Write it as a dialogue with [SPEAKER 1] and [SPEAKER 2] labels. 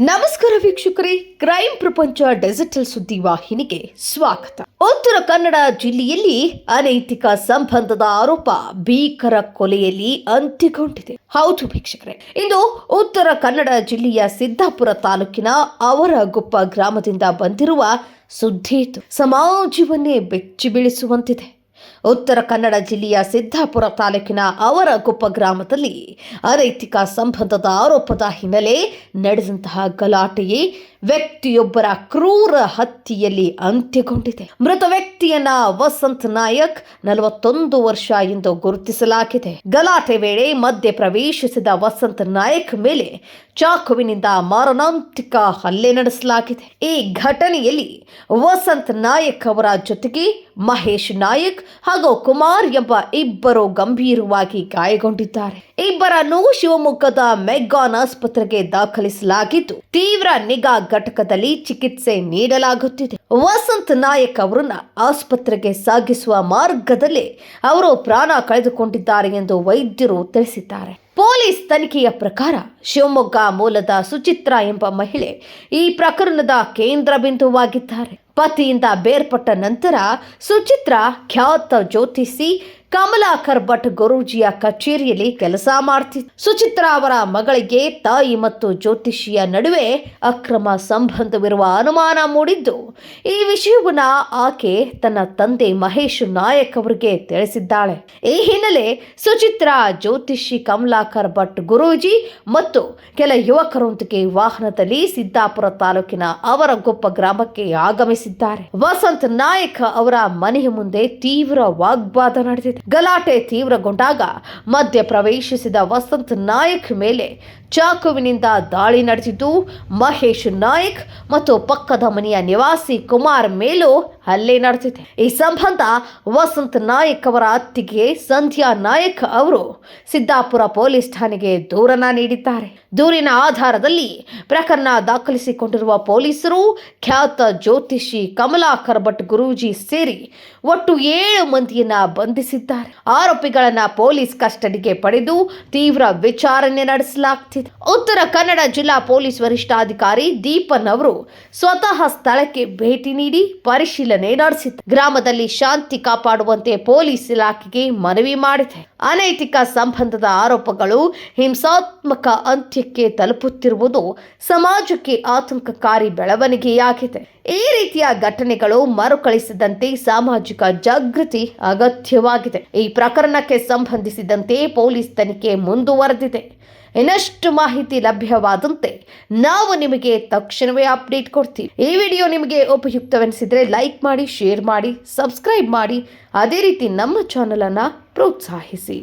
[SPEAKER 1] ನಮಸ್ಕಾರ ವೀಕ್ಷಕರೇ, ಕ್ರೈಮ್ ಪ್ರಪಂಚ ಡಿಜಿಟಲ್ ಸುದ್ದಿ ವಾಹಿನಿಗೆ ಸ್ವಾಗತ. ಉತ್ತರ ಕನ್ನಡ ಜಿಲ್ಲೆಯಲ್ಲಿ ಅನೈತಿಕ ಸಂಬಂಧದ ಆರೋಪ ಭೀಕರ ಕೊಲೆಯಲ್ಲಿ ಅಂತ್ಯಗೊಂಡಿದೆ. ಹೌದು ವೀಕ್ಷಕರೇ, ಇಂದು ಉತ್ತರ ಕನ್ನಡ ಜಿಲ್ಲೆಯ ಸಿದ್ದಾಪುರ ತಾಲೂಕಿನ ಅವರಗುಪ್ಪ ಗ್ರಾಮದಿಂದ ಬಂದಿರುವ ಸುದ್ದಿ ಸಮಾಜವನ್ನೇ ಬೆಚ್ಚಿ ಬೀಳಿಸುವಂತಿದೆ. ಉತ್ತರ ಕನ್ನಡ ಜಿಲ್ಲೆಯ ಸಿದ್ದಾಪುರ ತಾಲೂಕಿನ ಅವರಗುಪ್ಪ ಗ್ರಾಮದಲ್ಲಿ ಅನೈತಿಕ ಸಂಬಂಧದ ಆರೋಪದ ಹಿನ್ನೆಲೆ ನಡೆದಂತಹ ಗಲಾಟೆಯೇ ವ್ಯಕ್ತಿಯೊಬ್ಬರ ಕ್ರೂರ ಹತ್ಯೆಯಲ್ಲಿ ಅಂತ್ಯಗೊಂಡಿದೆ. ಮೃತ ವ್ಯಕ್ತಿಯನ್ನ ವಸಂತ್ ನಾಯಕ್ 41 ವರ್ಷ ಎಂದು ಗುರುತಿಸಲಾಗಿದೆ. ಗಲಾಟೆ ವೇಳೆ ಮಧ್ಯೆ ಪ್ರವೇಶಿಸಿದ ವಸಂತ್ ನಾಯಕ್ ಮೇಲೆ ಚಾಕುವಿನಿಂದ ಮಾರಣಾಂತಿಕ ಹಲ್ಲೆ ನಡೆಸಲಾಗಿದೆ. ಈ ಘಟನೆಯಲ್ಲಿ ವಸಂತ್ ನಾಯಕ್ ಅವರ ಜೊತೆಗೆ ಮಹೇಶ್ ನಾಯಕ್ ಹಾಗೂ ಕುಮಾರ್ ಎಂಬ ಇಬ್ಬರು ಗಂಭೀರವಾಗಿ ಗಾಯಗೊಂಡಿದ್ದಾರೆ. ಇಬ್ಬರನ್ನು ಶಿವಮೊಗ್ಗದ ಮೆಗ್ಗಾನ್ ಆಸ್ಪತ್ರೆಗೆ ದಾಖಲಿಸಲಾಗಿದ್ದು ತೀವ್ರ ನಿಗಾ ಘಟಕದಲ್ಲಿ ಚಿಕಿತ್ಸೆ ನೀಡಲಾಗುತ್ತಿದೆ. ವಸಂತ್ ನಾಯಕ್ ಅವರನ್ನ ಆಸ್ಪತ್ರೆಗೆ ಸಾಗಿಸುವ ಮಾರ್ಗದಲ್ಲೇ ಅವರು ಪ್ರಾಣ ಕಳೆದುಕೊಂಡಿದ್ದಾರೆ ಎಂದು ವೈದ್ಯರು ತಿಳಿಸಿದ್ದಾರೆ. ಪೊಲೀಸ್ ತನಿಖೆಯ ಪ್ರಕಾರ ಶಿವಮೊಗ್ಗ ಮೂಲದ ಸುಚಿತ್ರಾ ಎಂಬ ಮಹಿಳೆ ಈ ಪ್ರಕರಣದ ಕೇಂದ್ರ ಬಿಂದುವಾಗಿದ್ದಾರೆ. ಪತಿಯಿಂದ ಬೇರ್ಪಟ್ಟ ನಂತರ ಸುಚಿತ್ರಾ ಖ್ಯಾತ ಜ್ಯೋತಿಷಿ ಕಮಲಾಕರ್ ಭಟ್ ಗುರೂಜಿಯ ಕಚೇರಿಯಲ್ಲಿ ಕೆಲಸ ಮಾಡ್ತಿದ್ದ. ಸುಚಿತ್ರಾ ಅವರ ಮಗಳಿಗೆ ತಾಯಿ ಮತ್ತು ಜ್ಯೋತಿಷಿಯ ನಡುವೆ ಅಕ್ರಮ ಸಂಬಂಧವಿರುವ ಅನುಮಾನ ಮೂಡಿದ್ದು, ಈ ವಿಷಯವನ್ನ ಆಕೆ ತನ್ನ ತಂದೆ ಮಹೇಶ್ ನಾಯಕ್ ಅವರಿಗೆ ತಿಳಿಸಿದ್ದಾಳೆ. ಈ ಹಿನ್ನೆಲೆ ಸುಚಿತ್ರಾ ಜ್ಯೋತಿಷಿ ಕಮಲಾಕರ್ ಭಟ್ ಗುರೂಜಿ ಮತ್ತು ಕೆಲ ಯುವಕರೊಂದಿಗೆ ವಾಹನದಲ್ಲಿ ಸಿದ್ದಾಪುರ ತಾಲೂಕಿನ ಅವರಗುಪ್ಪ ಗ್ರಾಮಕ್ಕೆ ಆಗಮಿಸಿದ್ದಾರೆ. ವಸಂತ್ ನಾಯಕ್ ಅವರ ಮನೆಯ ಮುಂದೆ ತೀವ್ರ ವಾಗ್ವಾದ ನಡೆದಿದೆ. ಗಲಾಟೆ ತೀವ್ರಗೊಂಡಾಗ ಮಧ್ಯ ಪ್ರವೇಶಿಸಿದ ವಸಂತ್ ನಾಯಕ್ ಮೇಲೆ ಚಾಕುವಿನಿಂದ ದಾಳಿ ನಡೆಸಿದ್ದು, ಮಹೇಶ್ ನಾಯಕ್ ಮತ್ತು ಪಕ್ಕದ ಮನೆಯ ನಿವಾಸಿ ಕುಮಾರ್ ಮೇಲೂ ಹಲ್ಲೆ ನಡೆದಿದೆ. ಈ ಸಂಬಂಧ ವಸಂತ್ ನಾಯಕ್ ಅವರ ಅತ್ತಿಗೆ ಸಂಧ್ಯಾ ನಾಯಕ್ ಅವರು ಸಿದ್ದಾಪುರ ಪೊಲೀಸ್ ಠಾಣೆಗೆ ದೂರನ್ನ ನೀಡಿದ್ದಾರೆ. ದೂರಿನ ಆಧಾರದಲ್ಲಿ ಪ್ರಕರಣ ದಾಖಲಿಸಿಕೊಂಡಿರುವ ಪೊಲೀಸರು ಖ್ಯಾತ ಜ್ಯೋತಿಷಿ ಕಮಲಾಕರ್ ಭಟ್ ಗುರೂಜಿ ಸೇರಿ ಒಟ್ಟು 7 ಮಂದಿಯನ್ನ ಬಂಧಿಸಿದ್ದಾರೆ. ಆರೋಪಿಗಳನ್ನ ಪೊಲೀಸ್ ಕಸ್ಟಡಿಗೆ ಪಡೆದು ತೀವ್ರ ವಿಚಾರಣೆ ನಡೆಸಲಾಗುತ್ತಿದೆ. ಉತ್ತರ ಕನ್ನಡ ಜಿಲ್ಲಾ ಪೊಲೀಸ್ ವರಿಷ್ಠಾಧಿಕಾರಿ ದೀಪನ್ ಅವರು ಸ್ವತಃ ಸ್ಥಳಕ್ಕೆ ಭೇಟಿ ನೀಡಿ ಪರಿಶೀಲನೆ ನಡೆಸಿದ್ದಾರೆ. ಗ್ರಾಮದಲ್ಲಿ ಶಾಂತಿ ಕಾಪಾಡುವಂತೆ ಪೊಲೀಸ್ ಇಲಾಖೆಗೆ ಮನವಿ ಮಾಡಿದೆ. ಅನೈತಿಕ ಸಂಬಂಧದ ಆರೋಪಗಳು ಹಿಂಸಾತ್ಮಕ ಅಂತ್ಯಕ್ಕೆ ತಲುಪುತ್ತಿರುವುದು ಸಮಾಜಕ್ಕೆ ಆತಂಕಕಾರಿ ಬೆಳವಣಿಗೆಯಾಗಿದೆ. ಈ ರೀತಿಯ ಘಟನೆಗಳು ಮರುಕಳಿಸದಂತೆ ಸಾಮಾಜಿಕ ಜಾಗೃತಿ ಅಗತ್ಯವಾಗಿದೆ. ಈ ಪ್ರಕರಣಕ್ಕೆ ಸಂಬಂಧಿಸಿದಂತೆ ಪೊಲೀಸ್ ತನಿಖೆ ಮುಂದುವರೆದಿದೆ. ಇನ್ನಷ್ಟು ಮಾಹಿತಿ ಲಭ್ಯವಾದಂತೆ ನಾವು ನಿಮಗೆ ತಕ್ಷಣವೇ ಅಪ್ಡೇಟ್ ಕೊಡ್ತೀವಿ. ಈ ವಿಡಿಯೋ ನಿಮಗೆ ಉಪಯುಕ್ತವೆನಿಸಿದರೆ ಲೈಕ್ ಮಾಡಿ, ಶೇರ್ ಮಾಡಿ, ಸಬ್ಸ್ಕ್ರೈಬ್ ಮಾಡಿ. ಅದೇ ರೀತಿ ನಮ್ಮ ಚಾನಲ್ ಅನ್ನು ಪ್ರೋತ್ಸಾಹಿಸಿ.